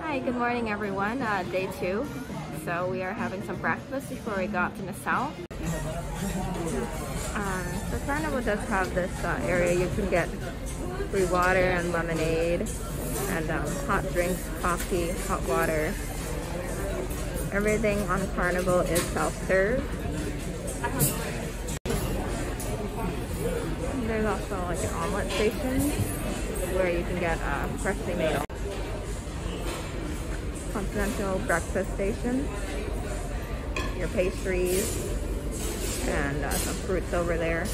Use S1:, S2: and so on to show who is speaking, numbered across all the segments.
S1: Hi, good morning everyone. Day 2. So we are having some breakfast before we got to Nassau. The Carnival does have this area you can get free water and lemonade and hot drinks, coffee, hot water. Everything on Carnival is self-serve. There's also like an omelet station where you can get freshly made omelets. Continental breakfast station, your pastries, and some fruits over there.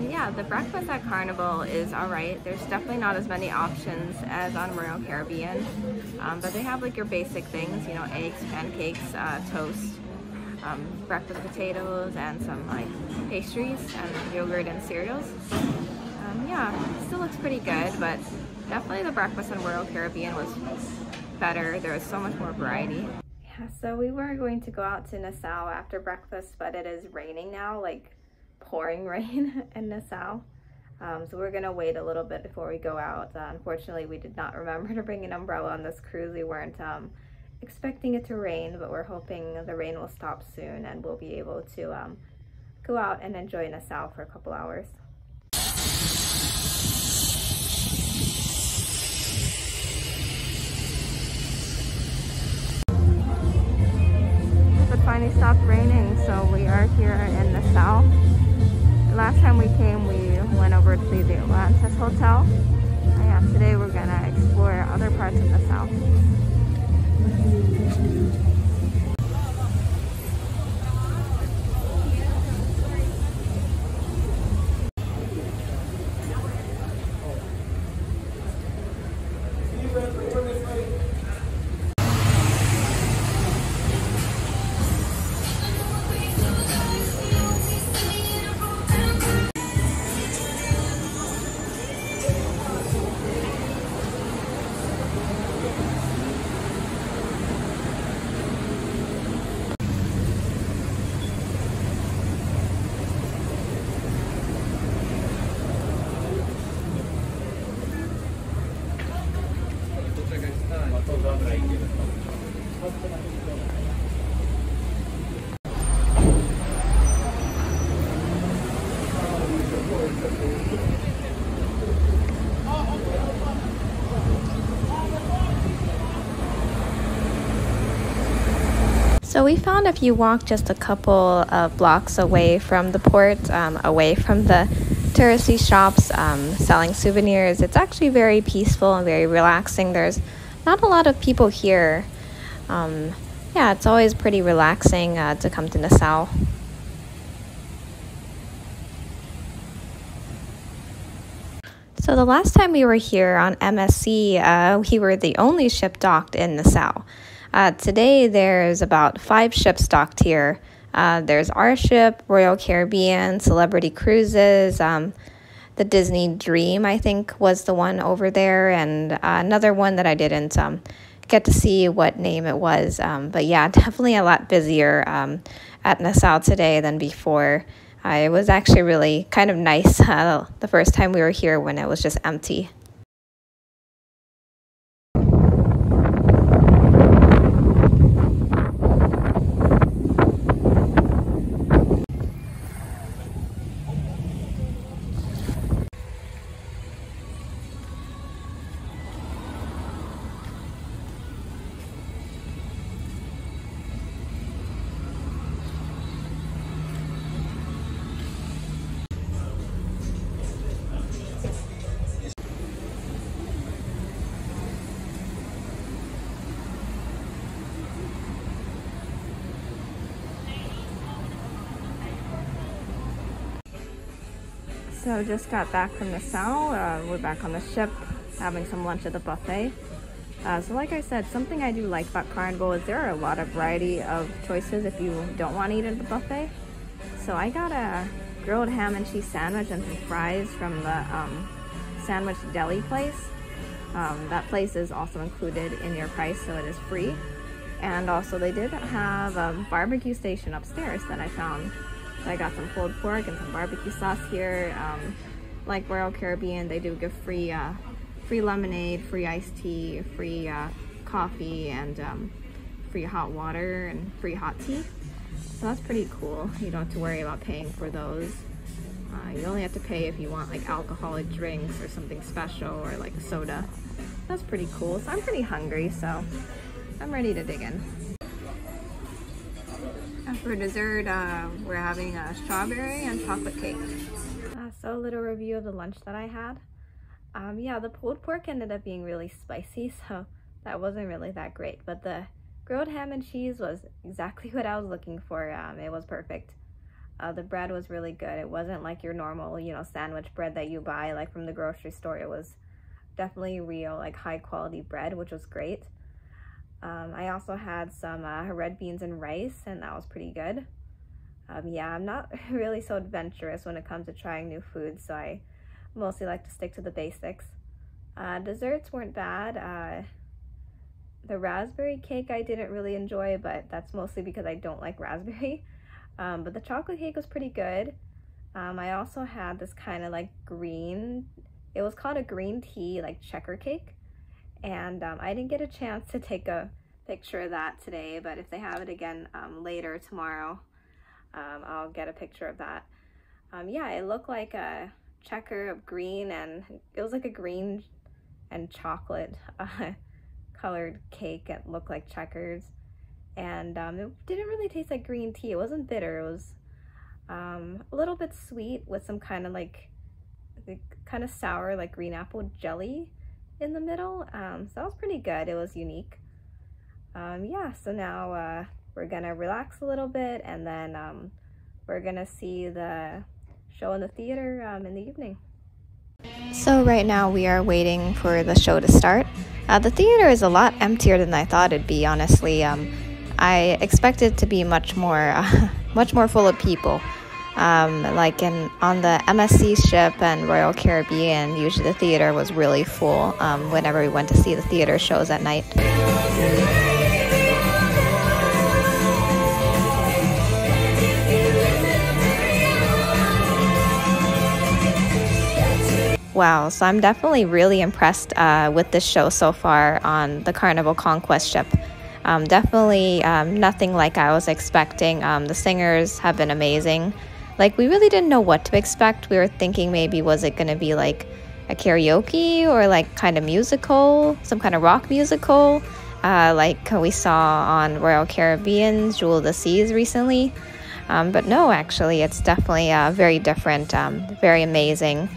S1: Yeah, the breakfast at Carnival is alright. There's definitely not as many options as on Royal Caribbean, but they have like your basic things, you know, eggs, pancakes, toast, breakfast potatoes, and some like pastries and yogurt and cereals. Yeah, it still looks pretty good, but definitely the breakfast on Royal Caribbean was better. There was so much more variety. Yeah, so we were going to go out to Nassau after breakfast, but it is raining now, like pouring rain in Nassau. So we're gonna wait a little bit before we go out. Unfortunately, we did not remember to bring an umbrella on this cruise. We weren't expecting it to rain, but we're hoping the rain will stop soon and we'll be able to go out and enjoy Nassau for a couple hours. It finally stopped raining, so we are here in Nassau. Last time we came, we went over to the Atlantis Hotel. And yeah, today we're gonna explore other parts of Nassau. So we found if you walk just a couple of blocks away from the port, away from the touristy shops selling souvenirs, it's actually very peaceful and very relaxing. There's not a lot of people here. Yeah, it's always pretty relaxing to come to Nassau. So the last time we were here on MSC, we were the only ship docked in Nassau. Today there's about 5 ships docked here. There's our ship, Royal Caribbean, Celebrity Cruises, the Disney Dream, I think, was the one over there, and another one that I didn't get to see what name it was. But yeah, definitely a lot busier at Nassau today than before. It was actually really kind of nice the first time we were here when it was just empty. So just got back from Nassau. We're back on the ship having some lunch at the buffet. So like I said, something I do like about Carnival is there are a lot of variety of choices if you don't want to eat at the buffet. So I got a grilled ham and cheese sandwich and some fries from the sandwich deli place. That place is also included in your price, so it is free. And also they did have a barbecue station upstairs that I found. So I got some pulled pork and some barbecue sauce here. Like Royal Caribbean, they do give free free lemonade, free iced tea, free coffee, and free hot water and free hot tea. So that's pretty cool. You don't have to worry about paying for those. You only have to pay if you want like alcoholic drinks or something special or like soda. That's pretty cool. So I'm pretty hungry, so I'm ready to dig in. And for dessert, we're having a strawberry and chocolate cake. So a little review of the lunch that I had. Yeah, the pulled pork ended up being really spicy, so that wasn't really that great. But the grilled ham and cheese was exactly what I was looking for. It was perfect. The bread was really good. It wasn't like your normal, you know, sandwich bread that you buy like from the grocery store. It was definitely real, like high quality bread, which was great. I also had some red beans and rice, and that was pretty good. Yeah, I'm not really so adventurous when it comes to trying new foods, so I mostly like to stick to the basics. Desserts weren't bad. The raspberry cake I didn't really enjoy, but that's mostly because I don't like raspberry. But the chocolate cake was pretty good. I also had this kind of like green, it was called a green tea like checker cake. And I didn't get a chance to take a picture of that today, but if they have it again later tomorrow, I'll get a picture of that. Yeah, it looked like a checker of green, and it was like a green and chocolate colored cake. It looked like checkers, and it didn't really taste like green tea. It wasn't bitter. It was a little bit sweet with some kind of like kind of sour like green apple jelly in the middle. So that was pretty good. It was unique. Yeah, so now we're gonna relax a little bit, and then we're gonna see the show in the theater in the evening. So right now we are waiting for the show to start. The theater is a lot emptier than I thought it'd be, honestly. I expected it to be much more full of people. Like on the MSC ship and Royal Caribbean, usually the theater was really full whenever we went to see the theater shows at night. Wow, so I'm definitely really impressed with this show so far on the Carnival Conquest ship. Definitely nothing like I was expecting. The singers have been amazing. Like, we really didn't know what to expect. We were thinking maybe was it going to be like a karaoke or like kind of musical, some kind of rock musical, like we saw on Royal Caribbean's Jewel of the Seas recently. But no, actually, it's definitely very different, very amazing.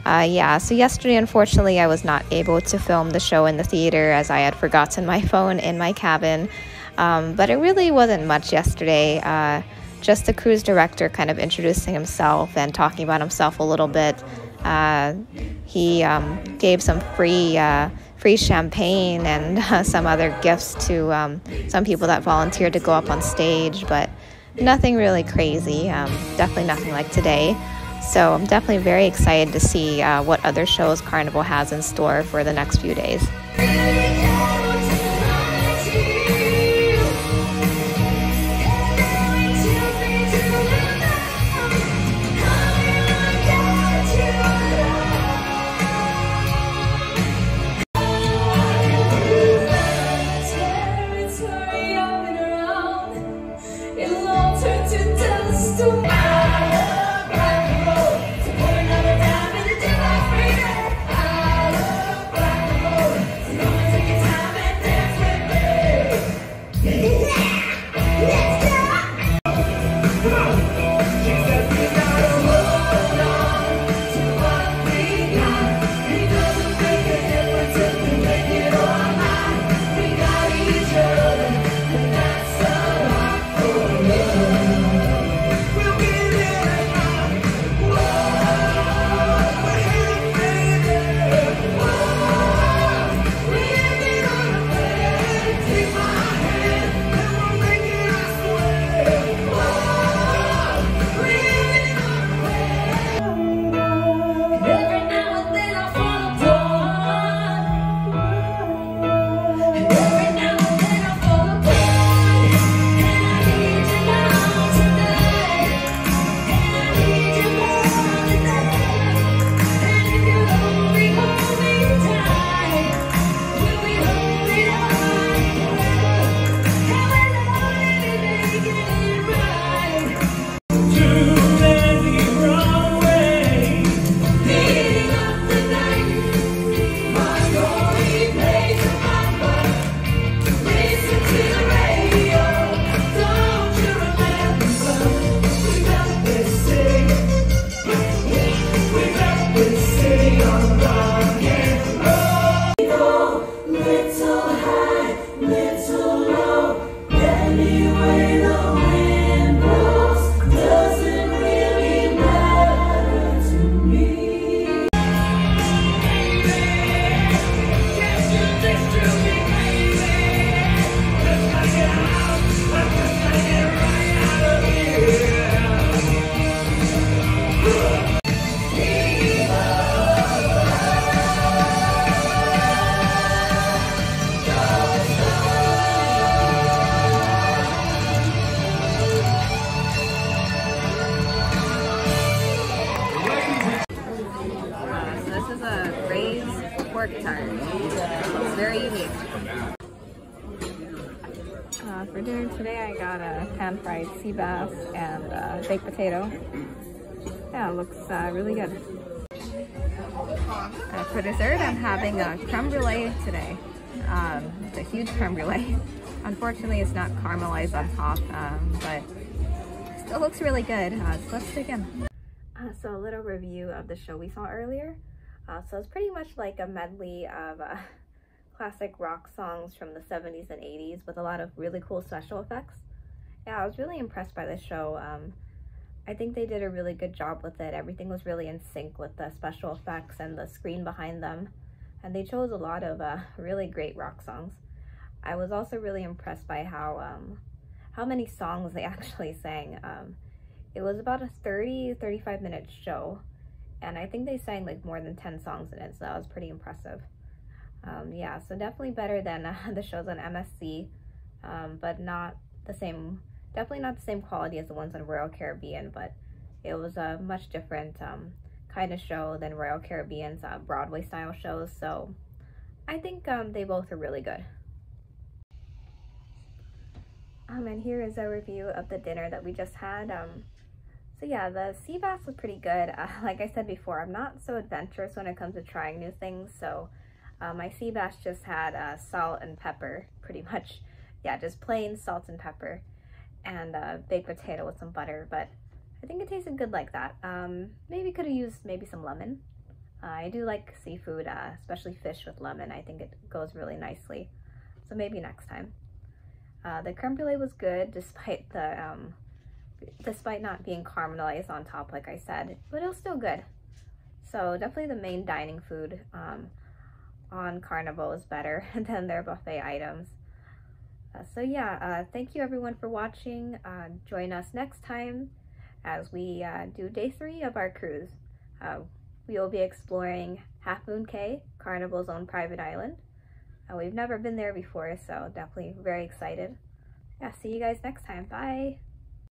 S1: Yeah, so yesterday, unfortunately, I was not able to film the show in the theater as I had forgotten my phone in my cabin. But it really wasn't much yesterday. Just the cruise director kind of introducing himself and talking about himself a little bit. He gave some free champagne and some other gifts to some people that volunteered to go up on stage, but nothing really crazy. Definitely nothing like today. So I'm definitely very excited to see what other shows Carnival has in store for the next few days. pork tart. It's very unique. For dinner today, I got a pan-fried sea bass and baked potato. Yeah, it looks really good. For dessert, I'm having a creme brulee today. It's a huge creme brulee. Unfortunately, it's not caramelized on top, but it still looks really good. So let's dig in. So a little review of the show we saw earlier. So it's pretty much like a medley of classic rock songs from the 70s and 80s with a lot of really cool special effects. Yeah, I was really impressed by this show. I think they did a really good job with it. Everything was really in sync with the special effects and the screen behind them. And they chose a lot of really great rock songs. I was also really impressed by how many songs they actually sang. It was about a 30-35 minute show, and I think they sang like more than 10 songs in it, so that was pretty impressive. Yeah, so definitely better than the shows on MSC, but not the same, definitely not the same quality as the ones on Royal Caribbean, but it was a much different kind of show than Royal Caribbean's Broadway style shows, so I think they both are really good. And here is a review of the dinner that we just had. So yeah, the sea bass was pretty good. Like I said before, I'm not so adventurous when it comes to trying new things, so my sea bass just had salt and pepper, pretty much. Yeah, just plain salt and pepper, and baked potato with some butter, but I think it tasted good like that. Maybe could have used maybe some lemon. I do like seafood, especially fish with lemon. I think it goes really nicely, so maybe next time. The creme brulee was good despite not being caramelized on top, like I said, but it was still good. So definitely the main dining food on Carnival is better than their buffet items. So yeah, thank you everyone for watching. Join us next time as we do day 3 of our cruise. We will be exploring Half Moon Cay, Carnival's own private island. We've never been there before, so definitely very excited. Yeah, see you guys next time. Bye!